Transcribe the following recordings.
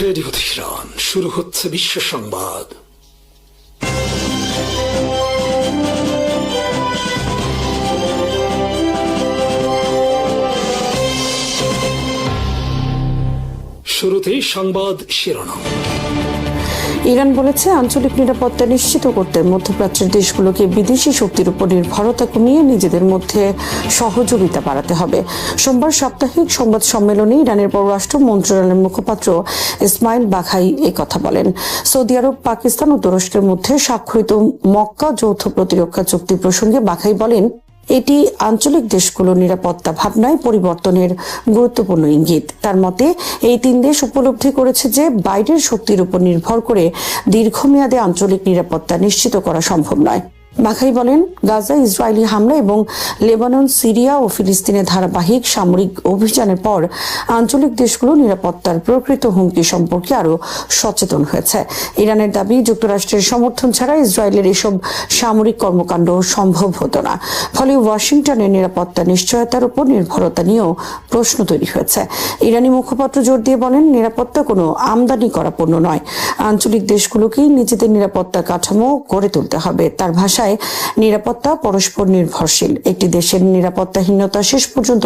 Ready হতে Iran, শুরু হচ্ছে বিশ্ব সংবাদ। শুরুতেই সংবাদ শিরোনাম। ইরান বলেছে আঞ্চলিক নিরাপত্তা নিশ্চিত করতে মধ্যপ্রাচ্যের দেশগুলোকে বিদেশি শক্তির উপর নির্ভরতা কমিয়ে নিজেদের মধ্যে সহযোগিতা বাড়াতে হবে। সোমবার সাপ্তাহিক সংবাদ সম্মেলনে ইরানের পররাষ্ট্র মন্ত্রণালয়ের মুখপাত্র ইসমাইল বাঘাই কথা বলেন। সৌদি আরব, পাকিস্তান ও তুরস্কের মধ্যে স্বাক্ষরিত মক্কা যৌথ প্রতিরক্ষা চুক্তি প্রসঙ্গে বাঘাই বলেন, এটি আঞ্চলিক দেশগুলোর নিরাপত্তা ভাবনায় পরিবর্তনের গুরুত্বপূর্ণ ইঙ্গিত। তার মতে এই তিন দেশ উপলব্ধি করেছে যে বাইরের শক্তির উপর নির্ভর করে দীর্ঘমেয়াদে আঞ্চলিক নিরাপত্তা নিশ্চিত করা সম্ভব নয়। বাঘাই বলেন, গাজা ইসরায়েলি হামলা এবং লেবানন, সিরিয়া ও ফিলিস্তিনে ধারাবাহিক সামরিক অভিযানের পর আঞ্চলিক দেশগুলো নিরাপত্তার প্রকৃত হুমকি সম্পর্কে আরও সচেতন হয়েছে। ইরানের দাবি, যুক্তরাষ্ট্রের সমর্থন ছাড়া ইসরায়েলের এসব সামরিক কর্মকাণ্ড সম্ভব হতো না। ফলে ওয়াশিংটনের নিরাপত্তা নিশ্চয়তার উপর নির্ভরতা নিয়েও প্রশ্ন তৈরি হয়েছে। ইরানি মুখপাত্র জোর দিয়ে বলেন, নিরাপত্তা কোনো আমদানি করা পণ্য নয়, আঞ্চলিক দেশগুলোকেই নিজেদের নিরাপত্তা কাঠামো গড়ে তুলতে হবে। তার ভাষায়, নিরাপত্তা পরস্পর নির্ভরশীল। একটি দেশের নিরাপত্তাহীনতা শেষ পর্যন্ত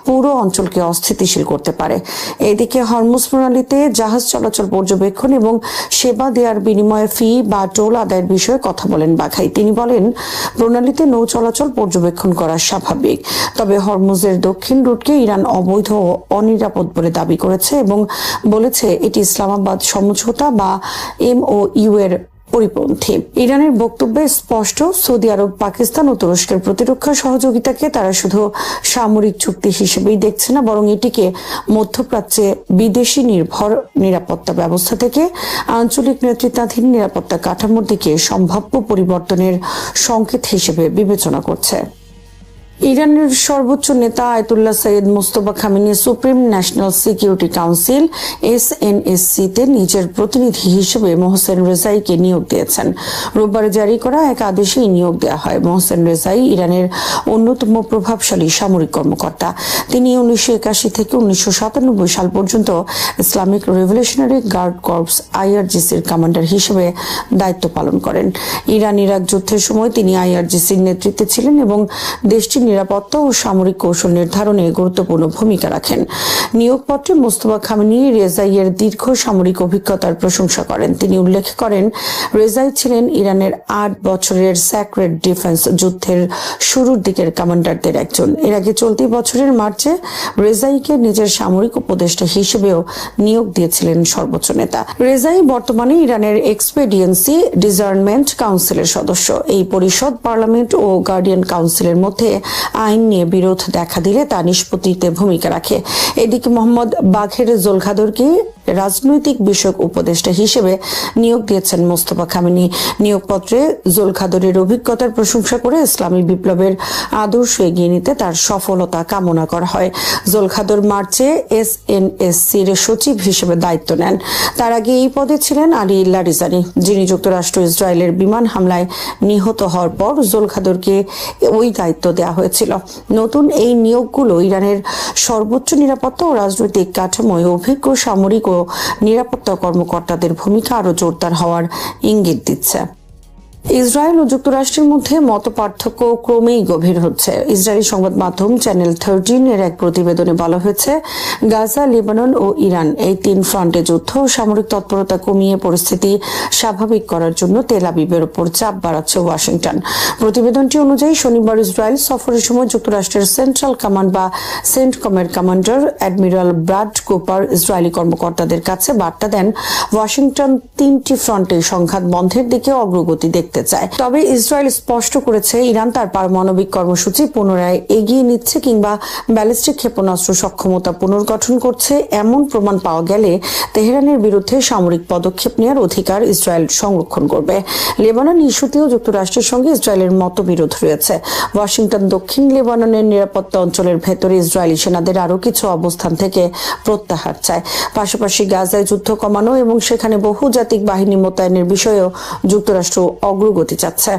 পুরো অঞ্চলকে অস্থিতিশীল করতে পারে। এদিকে হরমুজ প্রণালীতে জাহাজ চলাচল পর্যবেক্ষণ এবং সেবা দেওয়ার বিনিময়ে ফি বা টোল আদায়ের বিষয়ে কথা বলেন বাঘাই। তিনি বলেন, প্রণালীতে নৌ চলাচল পর্যবেক্ষণ করা স্বাভাবিক, তবে হরমুজের দক্ষিণ রুটকে ইরান অবৈধ ও অনিরাপদ বলে দাবি করেছে এবং বলেছে এটি ইসলামাবাদ সমঝোতা বা MOU এর পরিপন্থী। ইরানের বক্তব্যে স্পষ্ট, সৌদি আরব, পাকিস্তান ও তুরস্কের প্রতিরক্ষা সহযোগিতাকে তারা শুধু সামরিক চুক্তি হিসেবেই দেখছে না, বরং এটিকে মধ্যপ্রাচ্যে বিদেশি নির্ভর নিরাপত্তা ব্যবস্থা থেকে আঞ্চলিক নেতৃত্বাধীন নিরাপত্তা কাঠামোর দিকে সম্ভাব্য পরিবর্তনের সংকেত হিসেবে বিবেচনা করছে। ইরানের সর্বোচ্চ নেতা Ayatollah Syed Mojtaba Khamenei supreme national security council SNSC-তে নিজের প্রতিনিধি হিসেবে মোহসেন রেজাইকে নিয়োগ দিয়েছেন। রোববার জারি করা এক আদেশে নিয়োগ দেওয়া হয়। মোহসেন রেজাই ইরানের অন্যতম প্রভাবশালী সামরিক কর্মকর্তা। তিনি 1981 থেকে 1997 সাল পর্যন্ত ইসলামিক রেভলিউশনারি গার্ড কর্পস IRGC-র কমান্ডার হিসেবে দায়িত্ব পালন করেন। ইরান-ইরাক যুদ্ধের সময় তিনি IRGC-র নেতৃত্বে ছিলেন এবং দেশটির নিরাপত্তা ও সামরিক কৌশল নির্ধারণে গুরুত্বপূর্ণ ভূমিকা রাখেন। নিয়োগপত্রে মোস্তফা খামেনি রেজাইয়ের দীর্ঘ সামরিক অভিজ্ঞতার প্রশংসা করেন। তিনি উল্লেখ করেন, রেজাই ছিলেন ইরানের 8 বছরের স্যাক্রেড ডিফেন্স যুদ্ধের শুরুর দিকের কমান্ডারদের একজন। এর আগে চলতি বছরের মার্চে রেজাইকে নিজের সামরিক উপদেষ্টা হিসেবেও নিয়োগ দিয়েছিলেন সর্বোচ্চ নেতা। রেজাই বর্তমানে ইরানের এক্সপেডিয়েন্সি ডিজার্নমেন্ট কাউন্সিলের সদস্য। এই পরিষদ পার্লামেন্ট ও গার্ডিয়ান কাউন্সিলের মধ্যে আইন নিয়ে বিরোধ দেখা দিলে তা নিষ্পত্তিতে ভূমিকা রাখে। এদিকে মোহাম্মদ বাঘের জোলখাদরকে রাজনৈতিক বিষয়ক উপদেষ্টা হিসেবে নিয়োগ দিয়েছেন মোস্তফা খামেনি। নিয়োগপত্রে জোলখাদরের অভিজ্ঞতার প্রশংসা করে ইসলামী বিপ্লবের আদর্শ এগিয়ে নিতে তার সফলতা কামনা করা হয়। জোলখাদর মার্চে SNSC-র সচিব হিসেবে দায়িত্ব নেন। তার আগে এই পদে ছিলেন আলী লারিজানি, যিনি যুক্তরাষ্ট্র ইসরায়েলের বিমান হামলায় নিহত হওয়ার পর জোলখাদরকে ওই দায়িত্ব দেওয়া হয়েছিল। নতুন এই নিয়োগগুলো ইরানের সর্বোচ্চ নিরাপত্তা ও রাজনৈতিক কাঠামোয় অভিজ্ঞ সামরিক ও নিরাপত্তা কর্মকর্তাদের ভূমিকা আরও জোরদার হওয়ার ইঙ্গিত দিচ্ছে। ইসরায়েল ও যুক্তরাষ্ট্রের মধ্যে মতপার্থক্য ক্রমেই গভীর হচ্ছে। ইসরায়েলি সংবাদ মাধ্যম চ্যানেল 13-এর এক প্রতিবেদনে বলা হয়েছে, গাজা, লেবানন ও ইরান এই 3 ফ্রন্টে যুদ্ধ ও সামরিক তৎপরতা কমিয়ে পরিস্থিতি স্বাভাবিক করার জন্য তেল আবিবের উপর চাপ বাড়াচ্ছে ওয়াশিংটন। প্রতিবেদনটি অনুযায়ী শনিবার ইসরায়েল সফরের সময় যুক্তরাষ্ট্রের সেন্ট্রাল কমান্ড বা সেন্টকমের commander admiral Brad Cooper Israeli কর্মকর্তাদের কাছে বার্তা দেন, ওয়াশিংটন 3টি ফ্রন্টে সংঘাত বন্ধের দিকে অগ্রগতি দেখতে চায়। তবে ইসরায়েল স্পষ্ট করেছে, ইরান তার পারমাণবিক কর্মসূচি পুনরায় এগিয়ে নিচ্ছে কিংবা ব্যালিস্টিক ক্ষেপণাস্ত্র সক্ষমতা পুনর্গঠন করছে এমন প্রমাণ পাওয়া গেলে তেহরানের বিরুদ্ধে সামরিক পদক্ষেপ নেওয়ার অধিকার ইসরায়েল সংরক্ষণ করবে। লেবানন ইস্যুতেও যুক্তরাষ্ট্রের সঙ্গে ইসরায়েলের মতবিরোধ রয়েছে। ওয়াশিংটন দক্ষিণ লেবাননের নিরাপত্তা অঞ্চলের ভেতরে ইসরায়েলি সেনাদের আরও কিছু অবস্থান থেকে প্রত্যাহার চায়। পাশাপাশি গাজায় যুদ্ধ কমানো এবং সেখানে বহুজাতিক বাহিনী মোতায়েনের বিষয়েও যুক্তরাষ্ট্র অগ্রগতি চাচ্ছে।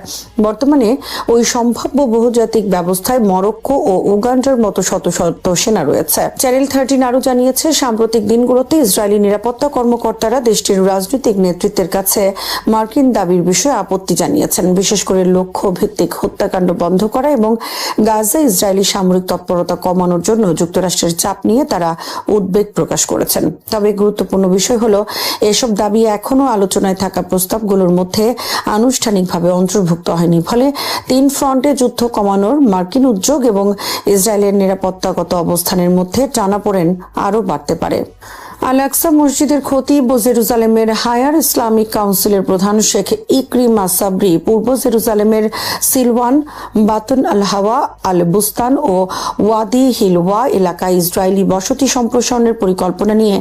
বর্তমানে ওই সম্ভাব্য বহুজাতিক ব্যবস্থায় মরক্কো ও উগান্ডার মতো শত শত সেনা রয়েছে। চ্যানেল 13 আরও জানিয়েছে, সাম্প্রতিক দিনগুলোতে ইসরায়েলি নিরাপত্তা কর্মকর্তারা দেশটির রাজনৈতিক নেতৃত্বের কাছে মার্কিন দাবির বিষয়ে আপত্তি জানিয়েছেন, বিশেষ করে লক্ষ্য ভিত্তিক হত্যাকাণ্ড বন্ধ করা এবং গাজায় ইসরায়েলি সামরিক তৎপরতা কমানোর জন্য যুক্তরাষ্ট্রের চাপ নিয়ে তারা উদ্বেগ প্রকাশ করেছেন। তবে গুরুত্বপূর্ণ বিষয় হলো, এসব দাবি এখনও আলোচনায় থাকা প্রস্তাবগুলোর মধ্যে আনুষ্ঠানিকভাবে অন্তর্ভুক্ত হয়নি। ফলে 3 ফ্রন্টে যুদ্ধ কমানোর মার্কিন উদ্যোগ এবং ইসরায়েলের নিরাপত্তাগত অবস্থানের মধ্যে টানাপোড়েন আরও বাড়তে পারে। আল আকসা মসজিদের খতিব ও জেরুজালেমের হায়ার ইসলামিক কাউন্সিলের প্রধান শেখ ইকরিমা সাবরি পূর্ব জেরুজালেমের সিলওয়ান, বাতন আল হাওয়া, আল বুস্তান ও ওয়াদি হিলওয়া এলাকায় ইসরায়েলি বসতি সম্প্রসারণের পরিকল্পনা নিয়ে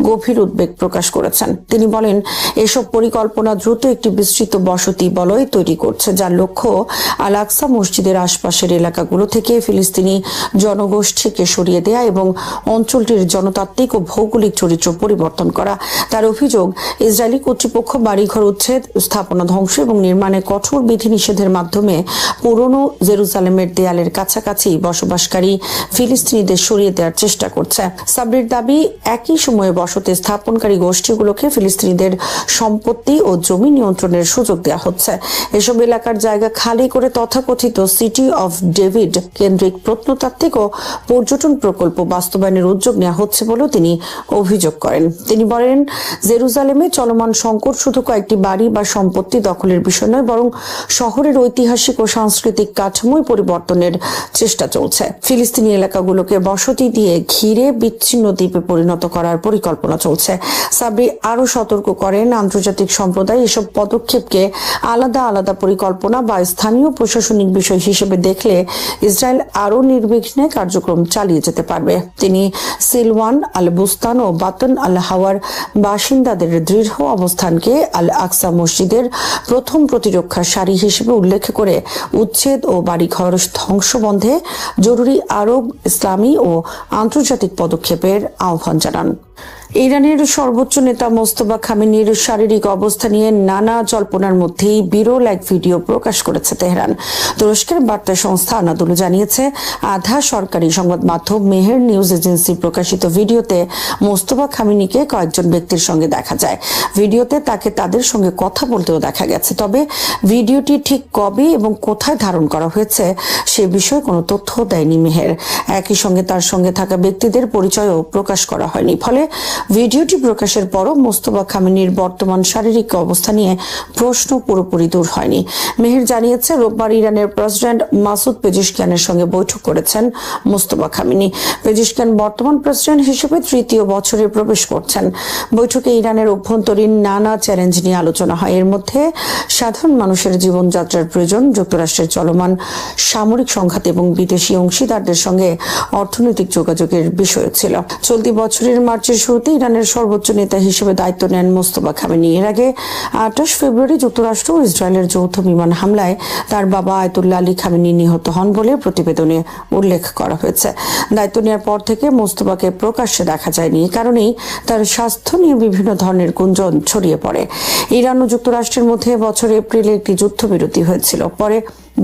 গভীর উদ্বেগ প্রকাশ করেছেন। তিনি বলেন, এসব পরিকল্পনা দ্রুত একটি বিস্তৃত বসতি বলয় তৈরি করছে, যার লক্ষ্য আল আকসা মসজিদের আশপাশের এলাকাগুলো থেকে ফিলিস্তিনি জনগোষ্ঠীকে সরিয়ে দেয়া এবং অঞ্চলটির জনতাত্ত্বিক ও ভৌগোলিক চরিত্র পরিবর্তন করা। তার অভিযোগ, ইসরায়েলি কর্তৃপক্ষ বাড়িঘর উচ্ছেদ, স্থাপনা ধ্বংস এবং নির্মাণে কঠোর বিধিনিষেধের মাধ্যমে পুরনো জেরুজালেমের দেয়ালের কাছাকাছি বসবাসকারী ফিলিস্তিনিদের সরিয়ে দেওয়ার চেষ্টা করছে। সাবরির দাবি, একই সময়ে বসতি স্থাপনকারী গোষ্ঠীগুলোকে ফিলিস্তিনিদের সম্পত্তি ও জমি নিয়ন্ত্রণের সুযোগ দেওয়া হচ্ছে। এসব এলাকার জায়গা খালি করে তথাকথিত সিটি অফ ডেভিড কেন্দ্রিক প্রত্নতাত্ত্বিক ও পর্যটন প্রকল্প বাস্তবায়নের উদ্যোগ নেওয়া হচ্ছে বলেও তিনি অভিযোগ করেন। তিনি বলেন, জেরুজালেমে চলমান সংকট শুধু কয়েকটি বাড়ি বা সম্পত্তি দখলের বিষয় নয়, বরং শহরের ঐতিহাসিক ও সাংস্কৃতিক কাঠামোই পরিবর্তনের চেষ্টা চলছে। ফিলিস্তিনি এলাকাগুলোকে বসতি দিয়ে ঘিরে বিচ্ছিন্ন দ্বীপে পরিণত করার পরিকল্পনা চলছে। সাবরি আরও সতর্ক করেন, আন্তর্জাতিক সম্প্রদায় এসব পদক্ষেপকে আলাদা আলাদা পরিকল্পনা বা স্থানীয় প্রশাসনিক বিষয় হিসেবে দেখলে ইসরায়েল আরও নির্বিঘ্নে কার্যক্রম চালিয়ে যেতে পারবে। তিনি সিলওয়ান, আল বুস্তান ও বাতন আল হাওয়ার বাসিন্দাদের দৃঢ় অবস্থানকে আল আকসা মসজিদের প্রথম প্রতিরক্ষা সারি হিসেবে উল্লেখ করে উচ্ছেদ ও বাড়িঘর ধ্বংস বন্ধে জরুরি আরব, ইসলামী ও আন্তর্জাতিক পদক্ষেপের আহ্বান জানান। ইরানের সর্বোচ্চ নেতা মোস্তফা খামেনির শারীরিক অবস্থা নিয়ে নানা জল্পনার মধ্যেই বিরল এক ভিডিও প্রকাশ করেছে তেহরান। তুরস্কের বার্তা সংস্থা আনাদোলু জানিয়েছে, আধা সরকারি সংবাদ মাধ্যম মেহের নিউজ এজেন্সি প্রকাশিত ভিডিওতে মোস্তফা খামেনিকে কয়েকজন ব্যক্তির সঙ্গে দেখা যায়। ভিডিওতে তাকে তাদের সঙ্গে কথা বলতেও দেখা গেছে। তবে ভিডিওটি ঠিক কবে এবং কোথায় ধারণ করা হয়েছে সে বিষয়ে কোনো তথ্য দেয়নি মেহের। একই সঙ্গে তার সঙ্গে থাকা ব্যক্তিদের পরিচয়ও প্রকাশ করা হয়নি। ফলে ভিডিওটি প্রকাশের পরও মোস্তফা খামেনির বর্তমান শারীরিক অবস্থা নিয়ে প্রশ্ন পুরোপুরি দূর হয়নি। মেহের জানিয়েছে, রোববার ইরানের প্রেসিডেন্ট মাসুদ পেজিশকিয়ানের সঙ্গে বৈঠক করেছেন মোস্তফা খামেনি। পেজিশকিয়ান বর্তমান প্রেসিডেন্ট হিসেবে 3য় বছরে প্রবেশ করছেন। বৈঠকে ইরানের অভ্যন্তরীণ নানা চ্যালেঞ্জ নিয়ে আলোচনা হয়। এর মধ্যে সাধারণ মানুষের জীবনযাত্রার প্রয়োজন, যুক্তরাষ্ট্রের চলমান সামরিক সংঘাত এবং বিদেশি অংশীদারদের সঙ্গে অর্থনৈতিক যোগাযোগের বিষয় ছিল। চলতি বছরের মার্চের শুরুতে ইরানের সর্বোচ্চ নেতা হিসেবে দায়িত্ব নেন মোস্তফা খামেনি। এর আগে 28 ফেব্রুয়ারি যুক্তরাষ্ট্র ও ইসরায়েলের যৌথ বিমান হামলায় তার বাবা আয়াতুল্লাহ আলী খামেনি নিহত হন বলে প্রতিবেদনে উল্লেখ করা হয়েছে। দায়িত্ব নেওয়ার পর থেকে মোস্তফাকে প্রকাশ্যে দেখা যায়নি। এই কারণেই তার স্বাস্থ্য নিয়ে বিভিন্ন ধরনের গুঞ্জন ছড়িয়ে পড়ে। ইরান ও যুক্তরাষ্ট্রের মধ্যে বছর এপ্রিলে একটি যুদ্ধবিরতি হয়েছিল। পরে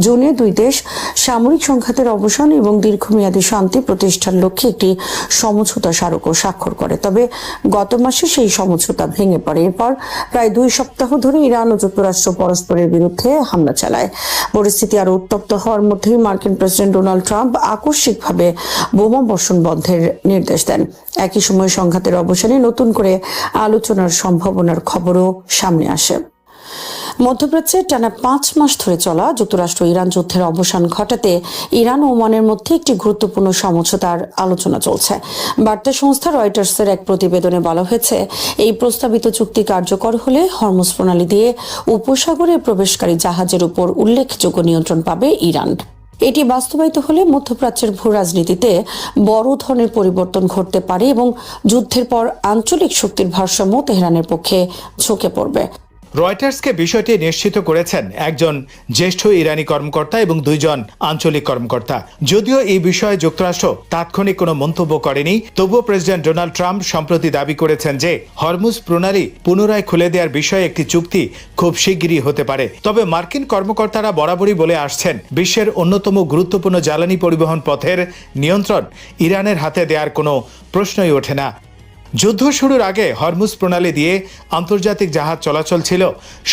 জুনে দুই দেশ সামরিক সংঘাতের অবসান এবং দীর্ঘমেয়াদী শান্তি প্রতিষ্ঠার লক্ষ্যে একটি সমঝোতা স্মারকও স্বাক্ষর করে। তবে গত মাসে সেই সমঝোতা ভেঙে পড়ে। এরপর প্রায় 2 সপ্তাহ ধরে ইরান ও যুক্তরাষ্ট্র পরস্পরের বিরুদ্ধে হামলা চালায়। পরিস্থিতি আরো উত্তপ্ত হওয়ার মধ্যেই মার্কিন প্রেসিডেন্ট ডোনাল্ড ট্রাম্প আকস্মিকভাবে বোমা বর্ষণ বন্ধের নির্দেশ দেন। একই সময় সংঘাতের অবসানে নতুন করে আলোচনার সম্ভাবনার খবরও সামনে আসে। মধ্যপ্রাচ্যে টানা 5 মাস ধরে চলা যুক্তরাষ্ট্র ইরান যুদ্ধের অবসান ঘটাতে ইরান ও ওমানের মধ্যে একটি গুরুত্বপূর্ণ সমঝোতার আলোচনা চলছে। বার্তা সংস্থা রয়টার্সের এক প্রতিবেদনে বলা হয়েছে, এই প্রস্তাবিত চুক্তি কার্যকর হলে হরমুজ প্রণালী দিয়ে উপসাগরে প্রবেশকারী জাহাজের উপর উল্লেখযোগ্য নিয়ন্ত্রণ পাবে ইরান। এটি বাস্তবায়িত হলে মধ্যপ্রাচ্যের ভূ রাজনীতিতে বড় ধরনের পরিবর্তন ঘটতে পারে এবং যুদ্ধের পর আঞ্চলিক শক্তির ভারসাম্য তেহরানের পক্ষে ঝুঁকে পড়বে। রয়টার্সকে বিষয়টি নিশ্চিত করেছেন একজন জ্যেষ্ঠ ইরানি কর্মকর্তা এবং দুইজন আঞ্চলিক কর্মকর্তা। যদিও এই বিষয়ে যুক্তরাষ্ট্র তাৎক্ষণিক কোনো মন্তব্য করেনি, তবুও প্রেসিডেন্ট ডোনাল্ড ট্রাম্প সম্প্রতি দাবি করেছেন যে হরমুজ প্রণালী পুনরায় খুলে দেওয়ার বিষয়ে একটি চুক্তি খুব শিগগিরই হতে পারে। তবে মার্কিন কর্মকর্তারা বরাবরই বলে আসছেন, বিশ্বের অন্যতম গুরুত্বপূর্ণ জ্বালানি পরিবহন পথের নিয়ন্ত্রণ ইরানের হাতে দেওয়ার কোনো প্রশ্নই ওঠে না। যুদ্ধ শুরুর আগে হরমুজ প্রণালী দিয়ে আন্তর্জাতিক জাহাজ চলাচল ছিল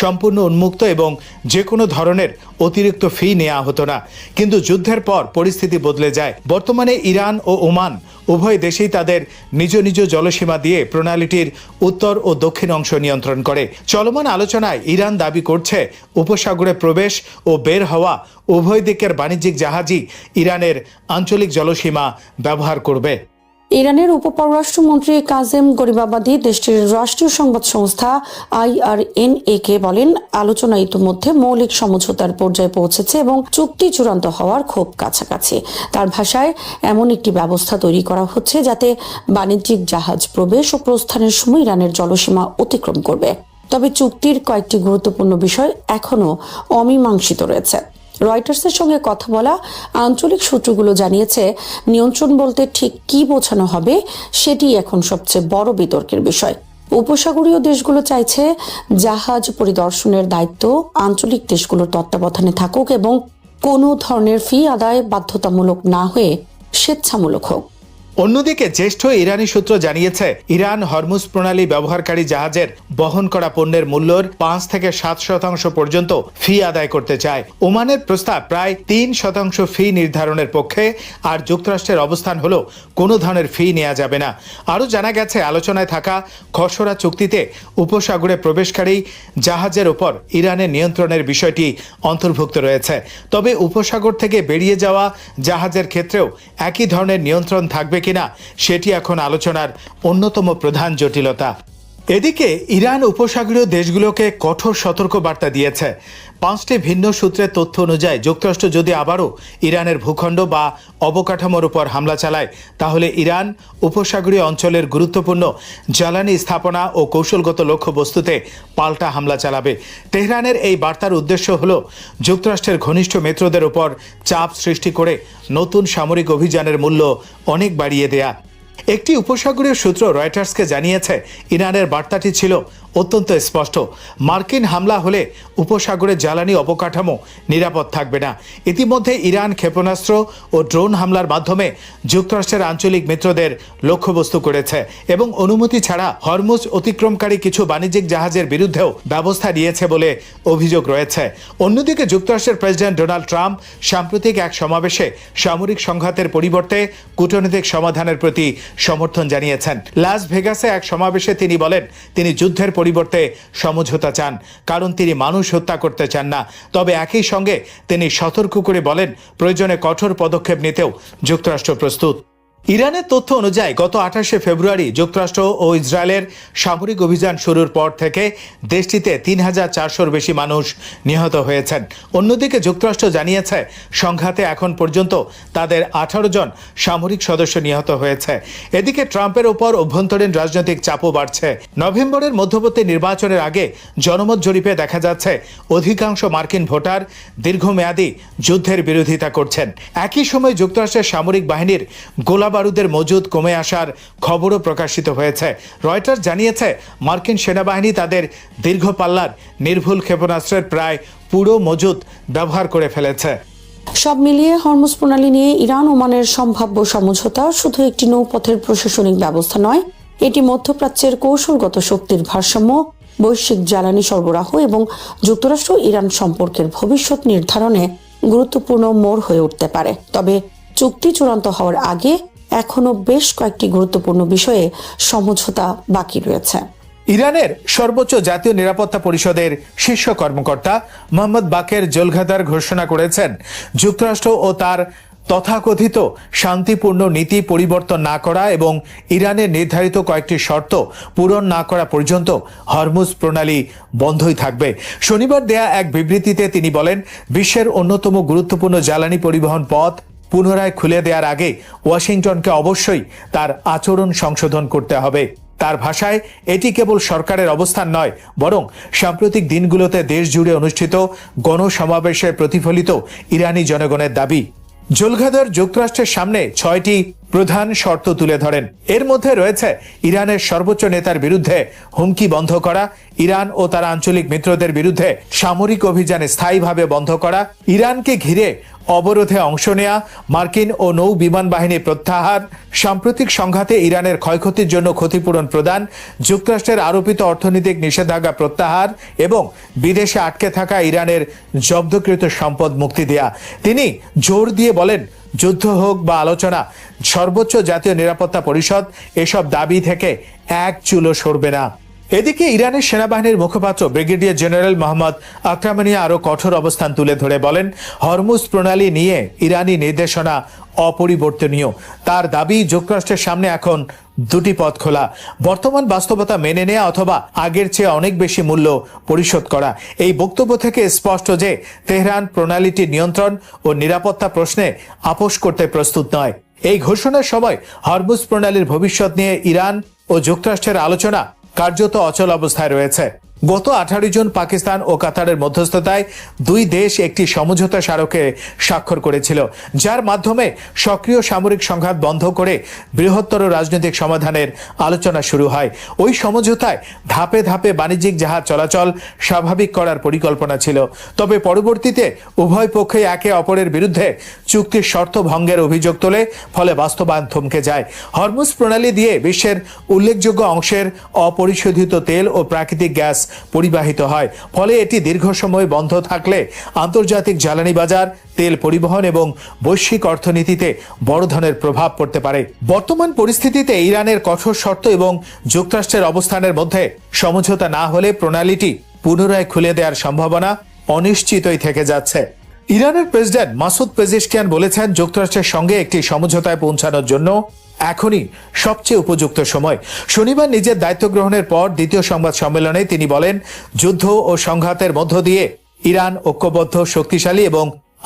সম্পূর্ণ উন্মুক্ত এবং যে কোনো ধরনের অতিরিক্ত ফি নেওয়া হতো না। কিন্তু যুদ্ধের পর পরিস্থিতি বদলে যায়। বর্তমানে ইরান ও ওমান উভয় দেশেই তাদের নিজ নিজ জলসীমা দিয়ে প্রণালীটির উত্তর ও দক্ষিণ অংশ নিয়ন্ত্রণ করে। চলমান আলোচনায় ইরান দাবি করছে উপসাগরে প্রবেশ ও বের হওয়া উভয় দিকের বাণিজ্যিক জাহাজই ইরানের আঞ্চলিক জলসীমা ব্যবহার করবে। ইরানের উপপররাষ্ট্রমন্ত্রী কাজেম গরিবাবাদী দেশটির রাষ্ট্রীয় সংবাদ সংস্থা IRNA কে বলেন, আলোচনা ইতিমধ্যে মৌলিক সমঝোতার পর্যায়ে পৌঁছেছে এবং চুক্তি চূড়ান্ত হওয়ার খুব কাছাকাছি। তার ভাষায়, এমন একটি ব্যবস্থা তৈরি করা হচ্ছে যাতে বাণিজ্যিক জাহাজ প্রবেশ ও প্রস্থানের সময় ইরানের জলসীমা অতিক্রম করবে। তবে চুক্তির কয়েকটি গুরুত্বপূর্ণ বিষয় এখনও অমীমাংসিত রয়েছে। রয়টার্সের সঙ্গে কথা বলা আঞ্চলিক সূত্রগুলো জানিয়েছে, নিয়ন্ত্রণ বলতে ঠিক কি বোঝানো হবে সেটি এখন সবচেয়ে বড় বিতর্কের বিষয়। উপসাগরীয় দেশগুলো চাইছে জাহাজ পরিদর্শনের দায়িত্ব আঞ্চলিক দেশগুলোর তত্ত্বাবধানে থাকুক এবং কোনো ধরনের ফি আদায় বাধ্যতামূলক না হয়ে স্বেচ্ছামূলক হোক। অন্যদিকে জ্যেষ্ঠ ইরানি সূত্র জানিয়েছে, ইরান হরমুজ প্রণালী ব্যবহারকারী জাহাজের বহন করা পণ্যের মূল্যের 5 থেকে 7% পর্যন্ত ফি আদায় করতে চায়। ওমানের প্রস্তাব প্রায় 3% ফি নির্ধারণের পক্ষে, আর যুক্তরাষ্ট্রের অবস্থান হলো কোনো ধরনের ফি নেওয়া যাবে না। আরও জানা গেছে, আলোচনায় থাকা খসড়া চুক্তিতে উপসাগরে প্রবেশকারী জাহাজের উপর ইরানের নিয়ন্ত্রণের বিষয়টি অন্তর্ভুক্ত রয়েছে। তবে উপসাগর থেকে বেরিয়ে যাওয়া জাহাজের ক্ষেত্রেও একই ধরনের নিয়ন্ত্রণ থাকবে কিনা সেটি এখন আলোচনার অন্যতম প্রধান জটিলতা। এদিকে ইরান উপসাগরীয় দেশগুলোকে কঠোর সতর্ক বার্তা দিয়েছে। 5টি ভিন্ন সূত্রের তথ্য অনুযায়ী যুক্তরাষ্ট্র যদি আবারও ইরানের ভূখণ্ড বা অবকাঠামোর উপর হামলা চালায়, তাহলে ইরান উপসাগরীয় অঞ্চলের গুরুত্বপূর্ণ জ্বালানি স্থাপনা ও কৌশলগত লক্ষ্যবস্তুতে পাল্টা হামলা চালাবে। তেহরানের এই বার্তার উদ্দেশ্য হল যুক্তরাষ্ট্রের ঘনিষ্ঠ মিত্রদের উপর চাপ সৃষ্টি করে নতুন সামরিক অভিযানের মূল্য অনেক বাড়িয়ে দেয়া। একটি উপসাগরীয় সূত্র রয়টার্সকে জানিয়েছে, ইরানের বার্তাটি ছিল অত্যন্ত স্পষ্ট। মার্কিন হামলা হলে উপসাগরের জ্বালানি অবকাঠামো নিরাপদ থাকবে না। ইতিমধ্যে ইরান ক্ষেপণাস্ত্র ও ড্রোন হামলার মাধ্যমে যুক্তরাষ্ট্রের আঞ্চলিক মিত্রদের লক্ষ্যবস্তু করেছে এবং অনুমতি ছাড়া হরমুজ অতিক্রমকারী কিছু বাণিজ্যিক জাহাজের বিরুদ্ধেও ব্যবস্থা নিয়েছে বলে অভিযোগ রয়েছে। অন্যদিকে যুক্তরাষ্ট্রের প্রেসিডেন্ট ডোনাল্ড ট্রাম্প সাম্প্রতিক এক সমাবেশে সামরিক সংঘাতের পরিবর্তে কূটনৈতিক সমাধানের প্রতি সমর্থন জানিয়েছেন। লাস ভেগাসে এক সমাবেশে তিনি বলেন, তিনি যুদ্ধের পরিবর্তে সমঝোতা চান, কারণ তিনি মানুষ হত্যা করতে চান না। তবে একই সঙ্গে তিনি সতর্ক করে বলেন, প্রয়োজনে কঠোর পদক্ষেপ নিতেও যুক্তরাষ্ট্র প্রস্তুত। ইরানের তথ্য অনুযায়ী গত 28শে ফেব্রুয়ারি যুক্তরাষ্ট্র ও ইসরায়েলের সামরিক অভিযান শুরুর পর থেকে দেশটিতে 3,400-র বেশি মানুষ নিহত হয়েছেন। অন্যদিকে যুক্তরাষ্ট্র জানিয়েছে, সংঘাতে এখন পর্যন্ত তাদের 18 জন সামরিক সদস্য নিহত হয়েছে। এদিকে ট্রাম্পের ওপর অভ্যন্তরীণ রাজনৈতিক চাপও বাড়ছে। নভেম্বরের মধ্যবর্তী নির্বাচনের আগে জনমত জরিপে দেখা যাচ্ছে, অধিকাংশ মার্কিন ভোটার দীর্ঘমেয়াদী যুদ্ধের বিরোধিতা করছেন। একই সময় যুক্তরাষ্ট্রের সামরিক বাহিনীর গোলাবারুদের মজুদ কমে আসার খবরও প্রকাশিত হয়েছে। রয়টার্স জানিয়েছে, মার্কিন সেনাবাহিনী তাদের দীর্ঘ পাল্লার নির্ভুল ক্ষেপণাস্ত্রের প্রায় পুরো মজুদ ব্যবহার করে ফেলেছে। সব মিলিয়ে হরমুজ প্রণালী নিয়ে ইরান ওমানের সম্ভাব্য সমঝোতা শুধু একটি নৌপথের প্রশাসনিক ব্যবস্থা নয়, এটি মধ্যপ্রাচ্যের কৌশলগত শক্তির ভারসাম্য, বৈশ্বিক জ্বালানি সরবরাহ এবং যুক্তরাষ্ট্র ইরান সম্পর্কের ভবিষ্যৎ নির্ধারণে গুরুত্বপূর্ণ মোড় হয়ে উঠতে পারে। তবে চুক্তি চূড়ান্ত হওয়ার আগে এখনো বেশ কয়েকটি গুরুত্বপূর্ণ বিষয়ে সমঝোতা বাকি রয়েছে। ইরানের সর্বোচ্চ জাতীয় নিরাপত্তা পরিষদের শীর্ষ কর্মকর্তা মোহাম্মদ বাকের জোলঘাদার ঘোষণা করেছেন, যুক্তরাষ্ট্র ও তার তথাকথিত শান্তিপূর্ণ নীতি পরিবর্তন না করা এবং ইরানের নির্ধারিত কয়েকটি শর্ত পূরণ না করা পর্যন্ত হরমুজ প্রণালী বন্ধই থাকবে। শনিবার দেয়া এক বিবৃতিতে তিনি বলেন, বিশ্বের অন্যতম গুরুত্বপূর্ণ জ্বালানি পরিবহন পথ পুনরায় খুলে দেওয়ার আগে ওয়াশিংটনকে অবশ্যই তার আচরণ সংশোধন করতে হবে। তার ভাষায় এটি কেবল সরকারের অবস্থান নয়, বরং সাম্প্রতিক দিনগুলোতে দেশ জুড়ে অনুষ্ঠিত গণসমাবেশে প্রতিফলিত ইরানি জনগণের দাবি। জুলগাদার যুক্তরাষ্ট্রের সামনে 6টি প্রধান শর্ত তুলে ধরেন। এর মধ্যে রয়েছে ইরানের সর্বোচ্চ নেতার বিরুদ্ধে হুমকি বন্ধ করা, ইরান ও তার আঞ্চলিক মিত্রদের বিরুদ্ধে সামরিক অভিযান স্থায়ীভাবে বন্ধ করা, ইরানকে ঘিরে অবরোধে অংশ নেয়া, মার্কিন ও নৌ বিমান বাহিনী প্রত্যাহার, সাম্প্রতিক সংঘাতে ইরানের ক্ষয়ক্ষতির জন্য ক্ষতিপূরণ প্রদান, যুক্তরাষ্ট্রের আরোপিত অর্থনৈতিক নিষেধাজ্ঞা প্রত্যাহার এবং বিদেশে আটকে থাকা ইরানের জব্দকৃত সম্পদ মুক্তি দেয়া। তিনি জোর দিয়ে বলেন, যুদ্ধ হোক বা আলোচনা, সর্বোচ্চ জাতীয় নিরাপত্তা পরিষদ এসব দাবি থেকে এক চুলও সরবে না। এদিকে ইরানের সেনাবাহিনীর মুখপাত্র ব্রিগেডিয়ার জেনারেল মোহাম্মদ আকরামানিয়া আরো কঠোর অবস্থান তুলে ধরে বলেন, হরমুজ প্রণালী নিয়ে ইরানি নির্দেশনা অপরিবর্তনীয়। তার দাবি, যুক্তরাষ্ট্রের সামনে এখন দুটি পথ খোলা, বর্তমান বাস্তবতা মেনে নেয়া অথবা আগের চেয়ে অনেক বেশি মূল্য পরিশোধ করা। এই বক্তব্য থেকে স্পষ্ট যে তেহরান প্রণালীটির নিয়ন্ত্রণ ও নিরাপত্তা প্রশ্নে আপোষ করতে প্রস্তুত নয়। এই ঘোষণার সময় হরমুজ প্রণালীর ভবিষ্যৎ নিয়ে ইরান ও যুক্তরাষ্ট্রের আলোচনা কার্যত অচল অবস্থায় রয়েছে। গত 18 জুন পাকিস্তান ও কাতারের মধ্যস্থতায় দুই দেশ একটি সমঝোতা স্মারকে স্বাক্ষর করেছিল, যার মাধ্যমে সক্রিয় সামরিক সংঘাত বন্ধ করে বৃহত্তর রাজনৈতিক সমাধানের আলোচনা শুরু হয়। ওই সমঝোতায় ধাপে ধাপে বাণিজ্যিক জাহাজ চলাচল স্বাভাবিক করার পরিকল্পনা ছিল। তবে পরবর্তীতে উভয় পক্ষই একে অপরের বিরুদ্ধে চুক্তির শর্ত ভঙ্গের অভিযোগ তোলে, ফলে বাস্তবায়ন থমকে যায়। হরমুজ প্রণালী দিয়ে বিশ্বের উল্লেখযোগ্য অংশের অপরিশোধিত তেল ও প্রাকৃতিক গ্যাস পরিবাহিত হয়। ফলে এটি দীর্ঘ সময় বন্ধ থাকলে আন্তর্জাতিক জ্বালানি বাজার, তেল পরিবহন এবং বৈশ্বিক অর্থনীতিতে বড় ধরনের প্রভাব পড়তে পারে। বর্তমান পরিস্থিতিতে ইরানের কঠোর শর্ত এবং যুক্তরাষ্ট্রের অবস্থানের মধ্যে সমঝোতা না হলে প্রণালীটি পুনরায় খুলে দেওয়ার সম্ভাবনা অনিশ্চিতই থেকে যাচ্ছে। ইরানের প্রেসিডেন্ট মাসুদ পেজেশকিয়ান বলেছেন, যুক্তরাষ্ট্রের সঙ্গে একটি সমঝোতায় পৌঁছানোর জন্য এখনই সবচেয়ে উপযুক্ত সময়। শনিবার নিজের দায়িত্ব গ্রহণের পর দ্বিতীয় সংবাদ সম্মেলনে তিনি বলেন, যুদ্ধ ও সংঘাতের মধ্য দিয়ে ইরান ঐক্যবদ্ধ, শক্তিশালী এবং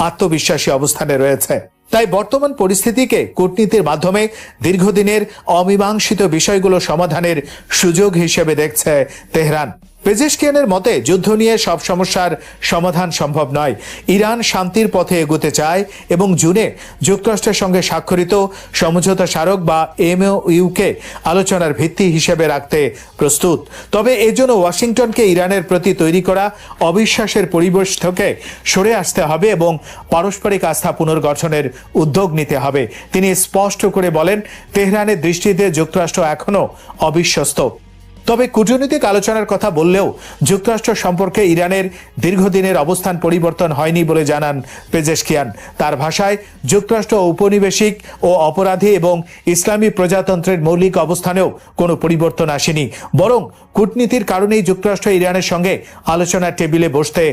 আত্মবিশ্বাসী অবস্থানে রয়েছে। তাই বর্তমান পরিস্থিতিকে কূটনীতির মাধ্যমে দীর্ঘদিনের অমীমাংসিত বিষয়গুলো সমাধানের সুযোগ হিসেবে দেখছে তেহরান। পেজেশকিয়ানের মতে, যুদ্ধ নিয়ে সব সমস্যার সমাধান সম্ভব নয়। ইরান শান্তির পথে এগোতে চায় এবং জুনে যুক্তরাষ্ট্রের সঙ্গে স্বাক্ষরিত সমঝোতা স্মারক বা MOU-কে আলোচনার ভিত্তি হিসেবে রাখতে প্রস্তুত। তবে এজন্য ওয়াশিংটনকে ইরানের প্রতি তৈরি করা অবিশ্বাসের পরিবেশ থেকে সরে আসতে হবে এবং পারস্পরিক আস্থা পুনর্গঠনের উদ্যোগ নিতে হবে। তিনি স্পষ্ট করে বলেন, তেহরানের দৃষ্টিতে যুক্তরাষ্ট্র এখনো অবিশ্বস্ত। তবে কূটনৈতিক আলোচনার কথা বললেও যুক্তরাষ্ট্র সম্পর্কে ইরানের দীর্ঘদিনের অবস্থান পরিবর্তন হয়নি বলে জানান পেজেশকিয়ান। তার ভাষায়, যুক্তরাষ্ট্র ঔপনিবেশিক ও অপরাধী এবং ইসলামী প্রজাতন্ত্রের মৌলিক অবস্থানেও কোনো পরিবর্তন আসেনি, বরং কূটনীতির কারণেই যুক্তরাষ্ট্র ইরানের সঙ্গে আলোচনার টেবিলে বসতে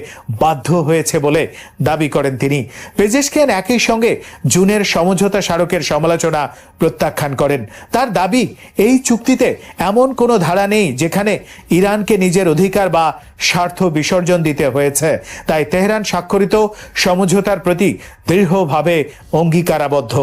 বাধ্য হয়েছে বলে দাবি করেন তিনি। পেজেশকিয়ান একই সঙ্গে জুনের সমঝোতা স্মারকের সমালোচনা প্রত্যাখ্যান করেন। তার দাবি, এই চুক্তিতে এমন কোনো ধারা নেই যেখানে ইরানকে নিজের অধিকার বা স্বার্থ বিসর্জন দিতে হয়েছে। তাই তেহরান স্বাক্ষরিত সমঝোতার প্রতি দৃঢ়ভাবে অঙ্গীকারাবদ্ধ।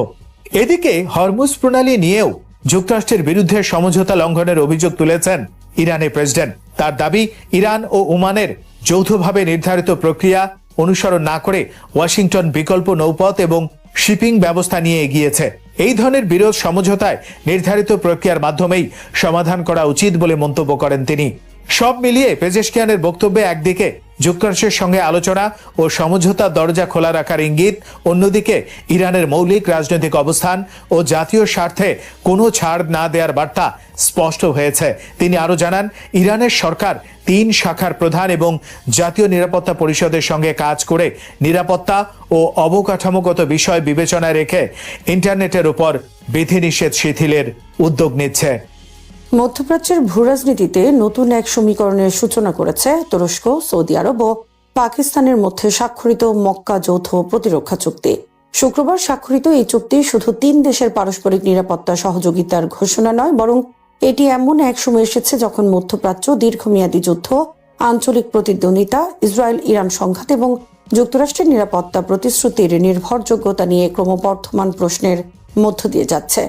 এদিকে হরমুজ প্রণালী নিয়েও যুক্তরাষ্ট্রের বিরুদ্ধে সমঝোতা লঙ্ঘনের অভিযোগ তুলেছেন ইরানের প্রেসিডেন্ট। তার দাবি, ইরান ও ওমানের যৌথভাবে নির্ধারিত প্রক্রিয়া অনুসরণ না করে ওয়াশিংটন বিকল্প নৌপথ এবং শিপিং ব্যবস্থা নিয়ে এগিয়েছে। এই ধরনের বিরোধ সমঝোতায় নির্ধারিত প্রক্রিয়ার মাধ্যমেই সমাধান করা উচিত বলে মন্তব্য করেন তিনি। সব মিলিয়ে পেজেশকিয়ানের বক্তব্যে একদিকে যুক্তরাষ্ট্রের সঙ্গে আলোচনা ও সমঝোতার দরজা খোলা রাখার ইঙ্গিত, অন্যদিকে ইরানের মৌলিক রাজনৈতিক অবস্থান ও জাতীয় স্বার্থে কোনো ছাড় না দেওয়ার বার্তা স্পষ্ট হয়েছে। তিনি আরো জানান, ইরানের সরকার 3 শাখার প্রধান এবং জাতীয় নিরাপত্তা পরিষদের সঙ্গে কাজ করে নিরাপত্তা ও অবকাঠামোগত বিষয় বিবেচনায় রেখে ইন্টারনেটের উপর বিধিনিষেধ শিথিলের উদ্যোগ নিচ্ছে। মধ্যপ্রাচ্যের ভূরাজনীতিতে নতুন এক সমীকরণের সূচনা করেছে তুরস্ক, সৌদি আরব ও পাকিস্তানের মধ্যে স্বাক্ষরিত মক্কা যৌথ প্রতিরক্ষা চুক্তি। শুক্রবার স্বাক্ষরিত এই চুক্তি শুধু 3 দেশের পারস্পরিক নিরাপত্তা সহযোগিতার ঘোষণা নয়, বরং এটি এমন এক সময় এসেছে যখন মধ্যপ্রাচ্য দীর্ঘমেয়াদী যুদ্ধ, আঞ্চলিক প্রতিদ্বন্দ্বিতা, ইসরায়েল ইরান সংঘাত এবং যুক্তরাষ্ট্রের নিরাপত্তা প্রতিশ্রুতির নির্ভরযোগ্যতা নিয়ে ক্রমবর্ধমান প্রশ্নের মধ্য দিয়ে যাচ্ছে।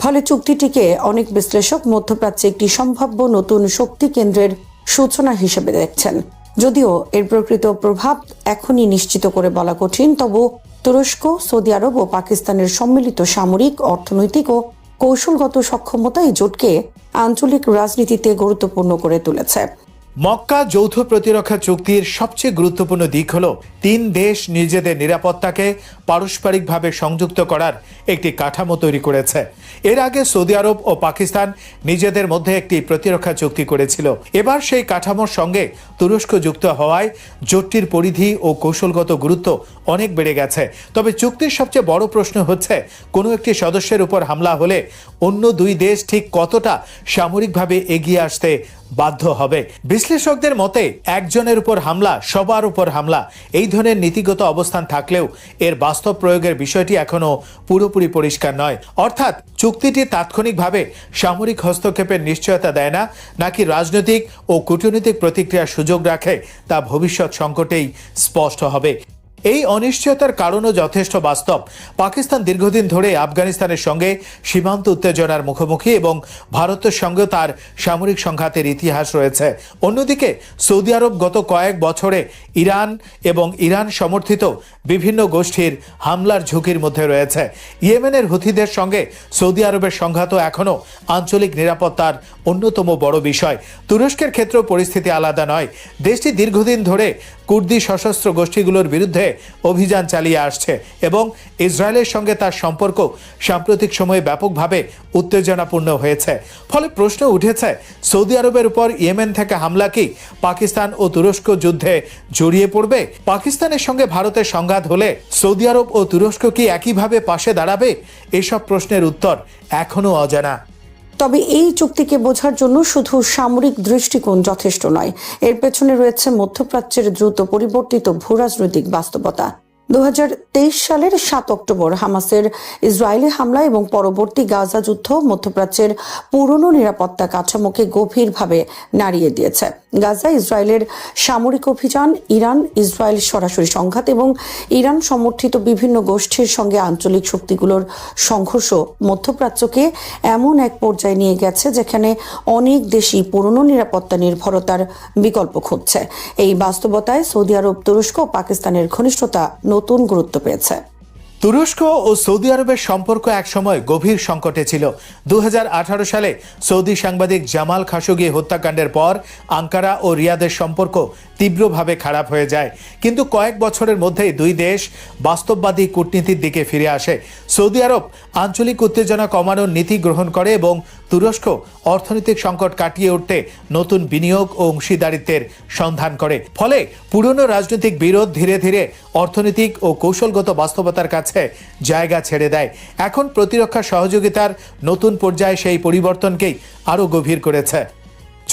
ফলে চুক্তিটিকে অনেক বিশ্লেষক মধ্যপ্রাচ্যে একটি সম্ভাব্য নতুন শক্তি কেন্দ্রের সূচনা হিসেবে দেখছেন। যদিও এর প্রকৃত প্রভাব এখনই নিশ্চিত করে বলা কঠিন, তবু তুরস্ক, সৌদি আরব ও পাকিস্তানের সম্মিলিত সামরিক, অর্থনৈতিক ও কৌশলগত সক্ষমতা এই জোটকে আঞ্চলিক রাজনীতিতে গুরুত্বপূর্ণ করে তুলেছে। মক্কা যৌথ প্রতিরক্ষা চুক্তির সবচেয়ে গুরুত্বপূর্ণ দিক হল তিন দেশ নিজেদের নিরাপত্তাকে পারস্পরিকভাবে সংযুক্ত করার একটি কাঠামো তৈরি করেছে। এর আগে সৌদি আরব ও পাকিস্তান নিজেদের মধ্যে একটি প্রতিরক্ষা চুক্তি করেছিল। এবার সেই কাঠামোর সঙ্গে তুরস্ক যুক্ত হওয়ায় জোটটির পরিধি ও কৌশলগত গুরুত্ব অনেক বেড়ে গেছে। তবে চুক্তির সবচেয়ে বড় প্রশ্ন হচ্ছে, কোনো একটি সদস্যের উপর হামলা হলে অন্য দুই দেশ ঠিক কতটা সামরিকভাবে এগিয়ে আসতে বাধ্য হবে। বিশ্লেষকদের মতে একজনের উপর হামলা সবার উপর হামলা, এই ধরনের নীতিগত অবস্থান থাকলেও এর বাস্তব প্রয়োগের বিষয়টি এখনো পুরোপুরি পরিষ্কার নয়। অর্থাৎ চুক্তিটি তাৎক্ষণিকভাবে সামরিক হস্তক্ষেপের নিশ্চয়তা দেয় না, নাকি রাজনৈতিক ও কূটনৈতিক প্রতিক্রিয়ার সুযোগ রাখে, তা ভবিষ্যৎ সংকটেই স্পষ্ট হবে। এই অনিশ্চয়তার কারণও যথেষ্ট বাস্তব। পাকিস্তান দীর্ঘদিন ধরে আফগানিস্তানের সঙ্গে সীমান্ত উত্তেজনার মুখোমুখি এবং ভারতের সঙ্গেও তার সামরিক সংঘাতের ইতিহাস রয়েছে। অন্যদিকে সৌদি আরব গত কয়েক বছরে ইরান এবং ইরান সমর্থিত বিভিন্ন গোষ্ঠীর হামলার ঝুঁকির মধ্যে রয়েছে। ইয়েমেনের হুথিদের সঙ্গে সৌদি আরবের সংঘাতও এখনও আঞ্চলিক নিরাপত্তার অন্যতম বড় বিষয়। তুরস্কের ক্ষেত্রেও পরিস্থিতি আলাদা নয়। দেশটি দীর্ঘদিন ধরে কুর্দি সশস্ত্র গোষ্ঠীগুলোর বিরুদ্ধে অভিযান চালিয়ে আসছে এবং ইসরায়েলের সঙ্গে তার সম্পর্ক সাম্প্রতিক সময়ে ব্যাপকভাবে উত্তেজনাপূর্ণ হয়েছে। ফলে প্রশ্ন উঠেছে, সৌদি আরবের উপর ইয়েমেন থেকে হামলা কি পাকিস্তান ও তুরস্ক যুদ্ধে জড়িয়ে পড়বে? পাকিস্তানের সঙ্গে ভারতের সংঘাত হলে সৌদি আরব ও তুরস্ক কি একইভাবে পাশে দাঁড়াবে? এসব প্রশ্নের উত্তর এখনো অজানা। তবে এই চুক্তিকে বোঝার জন্য শুধু সামরিক দৃষ্টিকোণ যথেষ্ট নয়, এর পেছনে রয়েছে মধ্যপ্রাচ্যের দ্রুত পরিবর্তিত ভূরাজনৈতিক বাস্তবতা। 2023 সালের 7 অক্টোবর হামাসের ইসরায়েলি হামলা এবং পরবর্তী গাজা যুদ্ধ মধ্যপ্রাচ্যের পুরনো নিরাপত্তা কাঠামোকে গভীরভাবে নাড়িয়ে দিয়েছে। গাজা ইসরায়েলের সামরিক অভিযান, ইরান ইসরায়েল সরাসরি সংঘাত এবং ইরান সমর্থিত বিভিন্ন গোষ্ঠীর সঙ্গে আঞ্চলিক শক্তিগুলোর সংঘর্ষ মধ্যপ্রাচ্যকে এমন এক পর্যায়ে নিয়ে গেছে যেখানে অনেক দেশই পুরনো নিরাপত্তা নির্ভরতার বিকল্প খুঁজছে। এই বাস্তবতায় সৌদি আরব, তুরস্ক ও পাকিস্তানের ঘনিষ্ঠতা নতুন গুরুত্ব পেয়েছে। তুরস্ক ও সৌদি আরবের সম্পর্ক একসময় গভীর সংকটে ছিল। 2018 সালে সৌদি সাংবাদিক জামাল খাশোগি হত্যাকাণ্ডের পর আঙ্কারা ও রিয়াদের সম্পর্ক তীব্রভাবে খারাপ হয়ে যায়। কিন্তু কয়েক বছরের মধ্যেই দুই দেশ বাস্তববাদী কূটনীতির দিকে ফিরে আসে। সৌদি আরব আঞ্চলিক উত্তেজনা কমানোর নীতি গ্রহণ করে এবং তুরস্ক অর্থনৈতিক সংকট কাটিয়ে উঠতে নতুন বিনিয়োগ ও অংশীদারিত্বের সন্ধান করে। ফলে পুরনো রাজনৈতিক বিরোধ ধীরে ধীরে অর্থনৈতিক ও কৌশলগত বাস্তবতার কাছে জায়গা ছেড়ে দেয়। এখন প্রতিরক্ষা সহযোগিতার নতুন পর্যায়ে সেই পরিবর্তনকেই আরও গভীর করেছে।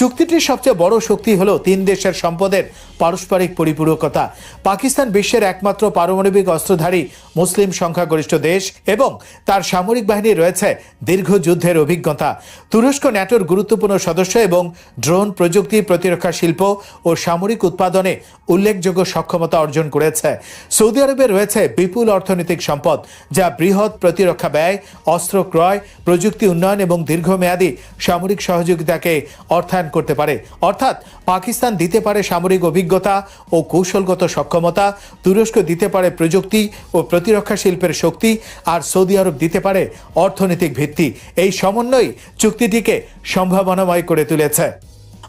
চুক্তিটির সবচেয়ে বড় শক্তি হলো তিন দেশের সম্পদের পারস্পরিক পরিপূরকতা। পাকিস্তান বিশ্বের একমাত্র পারমাণবিক অস্ত্রধারী মুসলিম সংখ্যাগরিষ্ঠ দেশ এবং তার সামরিক বাহিনী রয়েছে দীর্ঘ যুদ্ধের অভিজ্ঞতা। তুরস্ক ন্যাটোর গুরুত্বপূর্ণ সদস্য এবং ড্রোন প্রযুক্তি, প্রতিরক্ষা শিল্প ও সামরিক উৎপাদনে উল্লেখযোগ্য সক্ষমতা অর্জন করেছে। সৌদি আরবে রয়েছে বিপুল অর্থনৈতিক সম্পদ, যা বৃহৎ প্রতিরক্ষা ব্যয়, অস্ত্র ক্রয়, প্রযুক্তি উন্নয়ন এবং দীর্ঘমেয়াদী সামরিক সহযোগিতাকে অর্থায়ন করতে পারে। অর্থাৎ পাকিস্তান দিতে পারে সামরিক অভিজ্ঞতা ও কৌশলগত সক্ষমতা, তুরস্ক দিতে পারে প্রযুক্তি ও প্রতিরক্ষা শিল্পের শক্তি, আর সৌদি আরব দিতে পারে অর্থনৈতিক ভিত্তি। এই সমন্বয় চুক্তিটিকে সম্ভাবনাময় করে তুলেছে।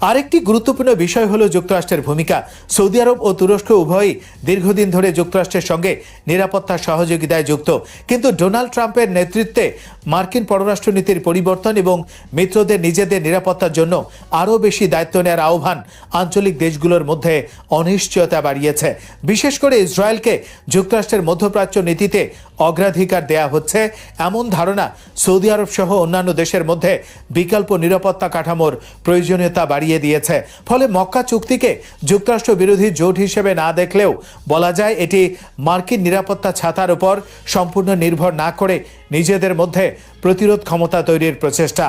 আরেকটি গুরুত্বপূর্ণ বিষয় হলো যুক্তরাষ্ট্রের ভূমিকা। সৌদি আরব ও তুরস্ক উভয়ই দীর্ঘদিন ধরে যুক্তরাষ্ট্রের সঙ্গে নিরাপত্তা সহযোগিতায় যুক্ত। কিন্তু ডোনাল্ড ট্রাম্পের নেতৃত্বে মার্কিন পররাষ্ট্রনীতির পরিবর্তন এবং মিত্রদের নিজেদের নিরাপত্তার জন্য আরও বেশি দায়িত্ব নেওয়ার আহ্বান আঞ্চলিক দেশগুলোর মধ্যে অনিশ্চয়তা বাড়িয়েছে। বিশেষ করে ইসরায়েলকে যুক্তরাষ্ট্রের মধ্যপ্রাচ্য নীতিতে অগ্রাধিকার দেয়া হচ্ছে এমন ধারণা সৌদি আরব সহ অন্যান্য দেশের মধ্যে বিকল্প নিরাপত্তা কাঠামোর প্রয়োজনীয়তা বাড়িয়ে দিয়েছে। ফলে মক্কা চুক্তিকে যুক্তরাষ্ট্র বিরোধী জোট হিসেবে না দেখলেও বলা যায় এটি মার্কিন নিরাপত্তা ছাতার উপর সম্পূর্ণ নির্ভর না করে নিজেদের মধ্যে প্রতিরোধ ক্ষমতা তৈরির প্রচেষ্টা।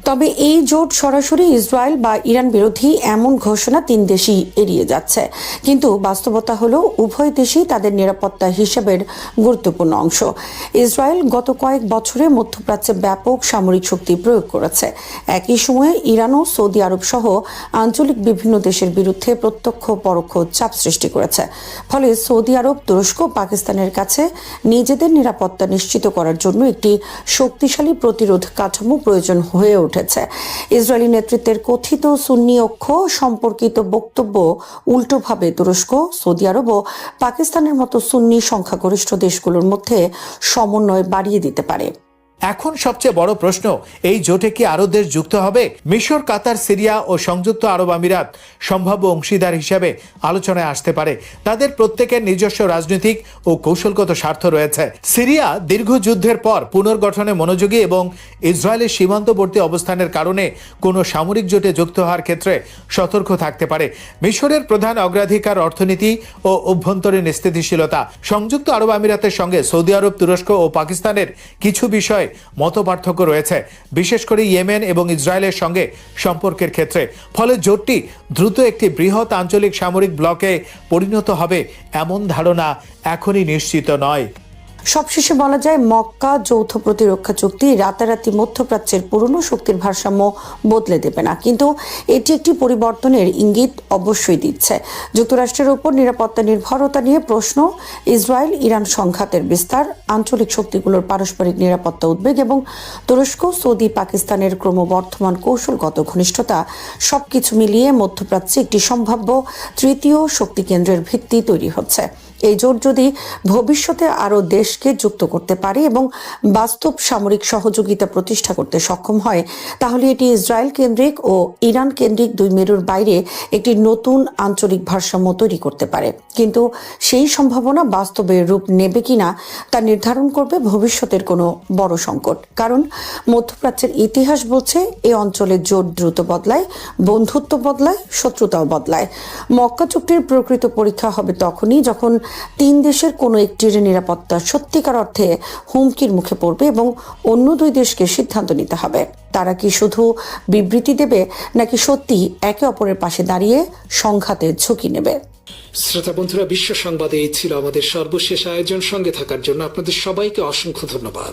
তবে এই জোট সরাসরি ইসরায়েল বা ইরান বিরোধী এমন ঘোষণা তিন দেশই এড়িয়ে যাচ্ছে, কিন্তু বাস্তবতা হলো উভয় দেশই তাদের নিরাপত্তা হিসেবের গুরুত্বপূর্ণ অংশ। ইসরায়েল গত কয়েক বছরে মধ্যপ্রাচ্যে ব্যাপক সামরিক শক্তি প্রয়োগ করেছে। একই সময়ে ইরান ও সৌদি আরব সহ আঞ্চলিক বিভিন্ন দেশের বিরুদ্ধে প্রত্যক্ষ পরোক্ষ চাপ সৃষ্টি করেছে। ফলে সৌদি আরব, তুরস্ক, পাকিস্তানের কাছে নিজেদের নিরাপত্তা নিশ্চিত করার জন্য একটি শক্তিশালী প্রতিরোধ কাঠামো প্রয়োজন হয়ে উঠেছে। ইসরায়েলি নেতৃত্বের কথিত সুন্নি অক্ষ সম্পর্কিত বক্তব্য উল্টোভাবে তুরস্ক, সৌদি আরব ও পাকিস্তানের মতো সুন্নি সংখ্যাগরিষ্ঠ দেশগুলোর মধ্যে সমন্বয় বাড়িয়ে দিতে পারে। এখন সবচেয়ে বড় প্রশ্ন, এই জোটে কি আরো দেশ যুক্ত হবে? মিশর, কাতার, সিরিয়া ও সংযুক্ত আরব আমিরাত সম্ভাব্য অংশীদার হিসেবে আলোচনায় আসতে পারে। তাদের প্রত্যেকের নিজস্ব রাজনৈতিক ও কৌশলগত স্বার্থ রয়েছে। সিরিয়া দীর্ঘ যুদ্ধের পর পুনর্গঠনে মনোযোগী এবং ইসরায়েলের সীমান্তবর্তী অবস্থানের কারণে কোনো সামরিক জোটে যুক্ত হওয়ার ক্ষেত্রে সতর্ক থাকতে পারে। মিশরের প্রধান অগ্রাধিকার অর্থনীতি ও অভ্যন্তরীণ স্থিতিশীলতা। সংযুক্ত আরব আমিরাতের সঙ্গে সৌদি আরব, তুরস্ক ও পাকিস্তানের কিছু বিষয় মতপার্থক্য রয়েছে, বিশেষ করে ইয়েমেন এবং ইসরায়েলের সঙ্গে সম্পর্কের ক্ষেত্রে। ফলে জোটটি দ্রুত একটি বৃহৎ আঞ্চলিক সামরিক ব্লকে পরিণত হবে এমন ধারণা এখনই নিশ্চিত নয়। সবশেষে বলা যায়, মক্কা যৌথ প্রতিরক্ষা চুক্তি রাতারাতি মধ্যপ্রাচ্যের পুরনো শক্তির ভারসাম্য বদলে দেবে না, কিন্তু এটি একটি পরিবর্তনের ইঙ্গিত অবশ্যই দিচ্ছে। যুক্তরাষ্ট্রের উপর নিরাপত্তা নির্ভরতা নিয়ে প্রশ্ন, ইসরায়েল ইরান সংঘাতের বিস্তার, আঞ্চলিক শক্তিগুলোর পারস্পরিক নিরাপত্তা উদ্বেগ এবং তুরস্ক, সৌদি, পাকিস্তানের ক্রমবর্ধমান কৌশলগত ঘনিষ্ঠতা সবকিছু মিলিয়ে মধ্যপ্রাচ্যে একটি সম্ভাব্য তৃতীয় শক্তি কেন্দ্রের ভিত্তি তৈরি হচ্ছে। এই জোট যদি ভবিষ্যতে আরও দেশকে যুক্ত করতে পারে এবং বাস্তব সামরিক সহযোগিতা প্রতিষ্ঠা করতে সক্ষম হয়, তাহলে এটি ইসরায়েল কেন্দ্রিক ও ইরান কেন্দ্রিক দুই মেরুর বাইরে একটি নতুন আঞ্চলিক ভারসাম্য তৈরি করতে পারে। কিন্তু সেই সম্ভাবনা বাস্তবে রূপ নেবে কিনা তা নির্ধারণ করবে ভবিষ্যতের কোনো বড় সংকট। কারণ মধ্যপ্রাচ্যের ইতিহাস বলছে, এই অঞ্চলের জোট দ্রুত বদলায়, বন্ধুত্ব বদলায়, শত্রুতাও বদলায়। মক্কা চুক্তির প্রকৃত পরীক্ষা হবে তখনই যখন তিন দেশের কোনো একটির নিরাপত্তা সত্যিকার অর্থে হুমকির মুখে পড়বে এবং অন্য দুই দেশকে সিদ্ধান্ত নিতে হবে তারা কি শুধু বিবৃতি দেবে নাকি সত্যি একে অপরের পাশে দাঁড়িয়ে সংঘাতের ঝুঁকি নেবে। শ্রোতা বন্ধুরা, বিশ্ব সংবাদে এই ছিল আমাদের সর্বশেষ আয়োজন। সঙ্গে থাকার জন্য আপনাদের সবাইকে অসংখ্য ধন্যবাদ।